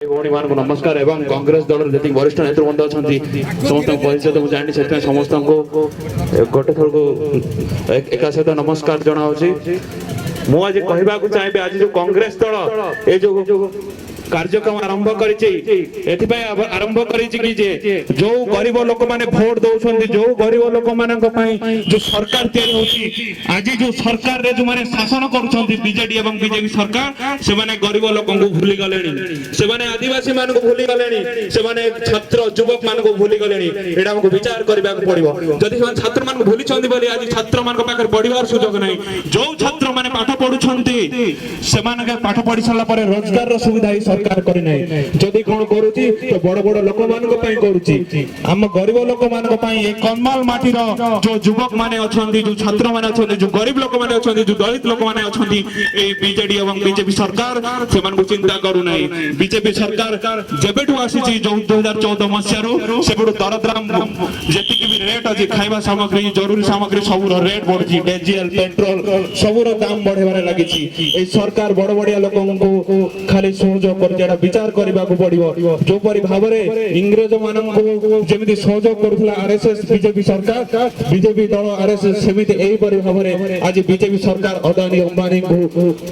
भौणी मान नमस्कार एवं कांग्रेस दल जी वरिष्ठ नेतृवृंद अच्छा समस्त परिचय तो जानी से समस्त को गोटे थर को एक सहित नमस्कार जनावि मुझे कहवाक चाहिए आज जो कांग्रेस दल ये जो कार्यक्रम आरंभ आरंभ जो गरीब लोक मैंने भोट दौरान जो गरीब लोक मान जो सरकार आज जो सरकार रे जो माने शासन बीजेडी एवं बीजेपी सरकार से माने गरीब लोक को भूली गले से माने आदिवासी मान को भूली गले से माने छात्र युवक मान को भूली गले एटा हमको विचार करबा को पड़िबो जदि छात्र मान को भूली छंदी बोली आज छात्र मान को पाकर पढ़िबार सुयोग नहीं जो छात्र माने पाठ पढुछंती से माने पाठ पढ़ी साला पर रोजगार रो सुविधा सरकार करि नै जदि कोन करूची तो बड़ बड़ लोक मान को पई करूची हम गरीब लोक मान को पई ए कन्माल माटी रो जो युवक माने अछंती जो छात्र माने अछंती जो गरीब लोक माने अछंती जो दलित लोक माने अछंती ए बीजेडी एवं बीजेपी सरकार से मान को चिंता करू नै बीजेपी सरकार जेबेठु आसीची जो 2014 मसिया रो सेबडु दरद्राम जेति कि भी रेट अछि खाइबा सामग्री जरूरी सामग्री सब रो रेट बढ़ची डीजल पेट्रोल सब रो दाम बढ़ेबारे लागिची ए सरकार बड़ बड़िया लोकन को खाली सहयोग कर जेडा विचार करबा को पड़िबो जो परि भाबरे इंग्रेज मानन को जेमिति सहयोग करथला आरएसएस बीजेपी सरकार बीजेपी दल आरएसएस सेमिति एई परि भाबरे आज बीजेपी सरकार अदानी अंबानी को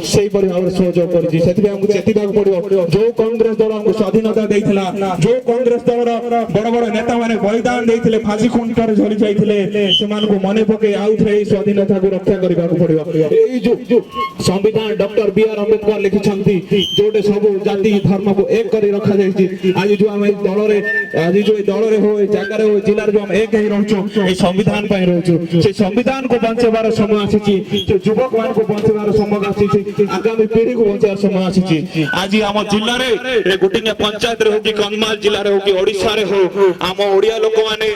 सेई परि भाबरे सहयोग करछि सेति हमकु चेतिबा को पड़िबो जो कांग्रेस दल हमकु स्वाधीनता देइथला जो कांग्रेस दल बड़ बड़ नेता माने बलिदान देइथिले फांसी खुंटार झली जाइथिले सेमान को मने पके आउथरे स्वाधीनता को रक्षा करबा को पड़िबो एई जो संविधान डॉक्टर बीआर अंबेडकर लिखिछंती जोटे सब जाति धर्म को एक करी रखा जाइछि आज जो हम दल रे आज जो दल रे हो जगह रे हो जिल्ला रे जो हम एक ही रहछु ए संविधान पय रहछु से संविधान को बंचेबार समय आसीछि जो युवक मान को बंचेबार समय आसीछि आगामी पीढ़ी को बंचेबार समय आसीछि आज हम जिल्ला रे ए गुटिंगा पंचायत रे हो कि कंधमाल जिल्ला रे हो कि ओडिसा रे हो हम ओडिया लोक माने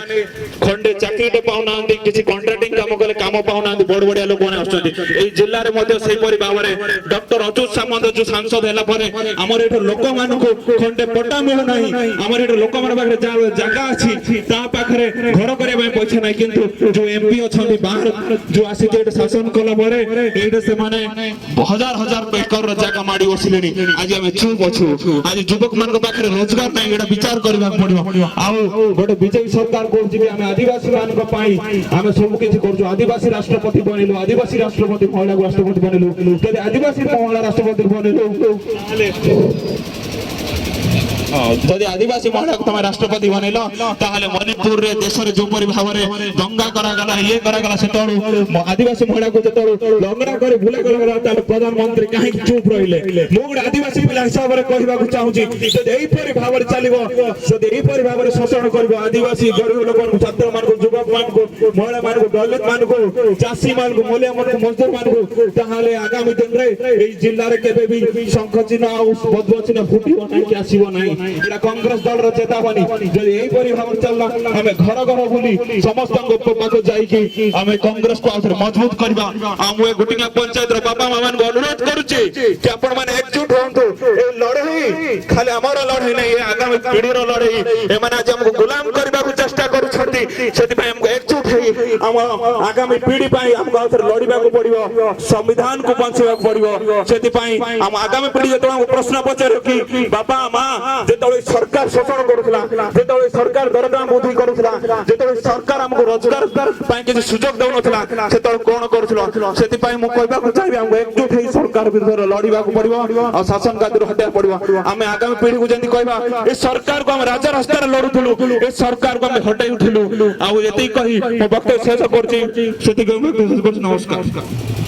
खंडे चाकरी टे पाउना आंदी किछि कॉन्ट्रैक्टिंग काम कले काम पाउना आंदी बड़ बड़िया लोक माने आछथि ए जिल्ला रे मध्ये सेही परि भाबरे डॉक्टर अच्युत सामंत जो सांसद हैला परे हमर एठो लोक मान को खंडे पट्टा मिलु नाही हमर एठो लोक मान पाखरे जागा अछि ता पाखरे घर करे में पैसा नाही किंतु जो एमपी अछथि बाहर जो आसी जे शासन कला परे एठे से माने हजार हजार एकड़ रो जागा माडी बसिलेनी आज हम चुप अछु आज युवक मान को पाखरे रोजगार नाही एटा विचार करबा पड़िबो आउ गोटे बीजेपी सरकार कहछि कि हम आदिवासी मान को पाई हम सब किछि करछु आदिवासी राष्ट्रपति बनिलु आदिवासी राष्ट्रपति महिला को राष्ट्रपति बनिलु यदि आदिवासी महिला राष्ट्रपति बनिलु जदि आदिवासी महिला को तुम राष्ट्रपति बनैल ताहले मणिपुर रे देश रे जो परि भावरे दंगा करा गला ये करा गला सेतळु आदिवासी महिला को जेतळु लंगड़ा करे भूले गला ताले प्रधानमंत्री काहे चुप रहिले मोगड आदिवासी पिला हिसाब रे कहबा को चाहूची जदि एई परि भावरे चलिबो जदि एई परि भावरे शोषण करबो आदिवासी गरीब लोक को छात्र मान को युवक मान को महिला मान को दलित मान को चासी मान को मूल्य मान को मजदूर मान को ताहले आगामी दिन रे एई जिल्ला रे केबे भी शंख चिन्ह आ पद्म चिन्ह फुटिबो नाही कि आसीबो नाही एटा कांग्रेस दल रो चेतावनी जदि एई परि भाव चलला हमें घर घर बुली समस्त को पाको जाई कि हमें कांग्रेस को आउथरे मजबूत करबा हम ए गुटिंगा पंचायत रो बाबा मामान को अनुरोध करूची कि आपण माने एकजुट होंतु ए लड़ाई खाली हमर लड़ाई नै ए आगामी पीढ़ी रो लड़ाई ए माने आज हमको गुलाम करबा को चेष्टा करूछंती सेति पय हमको एकजुट हेई हम आगामी पीढ़ी पय हमको आउथरे लड़िबा को पड़िबो संविधान को बंचेबा को पड़िबो सेति पय हम आगामी पीढ़ी जेतो प्रश्न पचारे कि बाबा मां जेतळे सरकार शोषण करूथला जेतळे सरकार दरदाम वृद्धि करूथला जेतळे सरकार हमको रोजगार पय के सुयोग दउ नथला सेतळे कोन करूथला सेति पय मु कहबा को चाहिबे हम एकजुट हेई सरकार विरुद्ध लड़िबा को पड़िबो आ शासन कादर हटा पड़िबो हम आगामी पीढ़ी को जंदी कहबा ए सरकार को हम राजा रास्ता रे लड़ुथलु ए सरकार को हम हटाई उठलु आ एति कहि मो वक्तव्य शेष करछि सेति नमस्कार।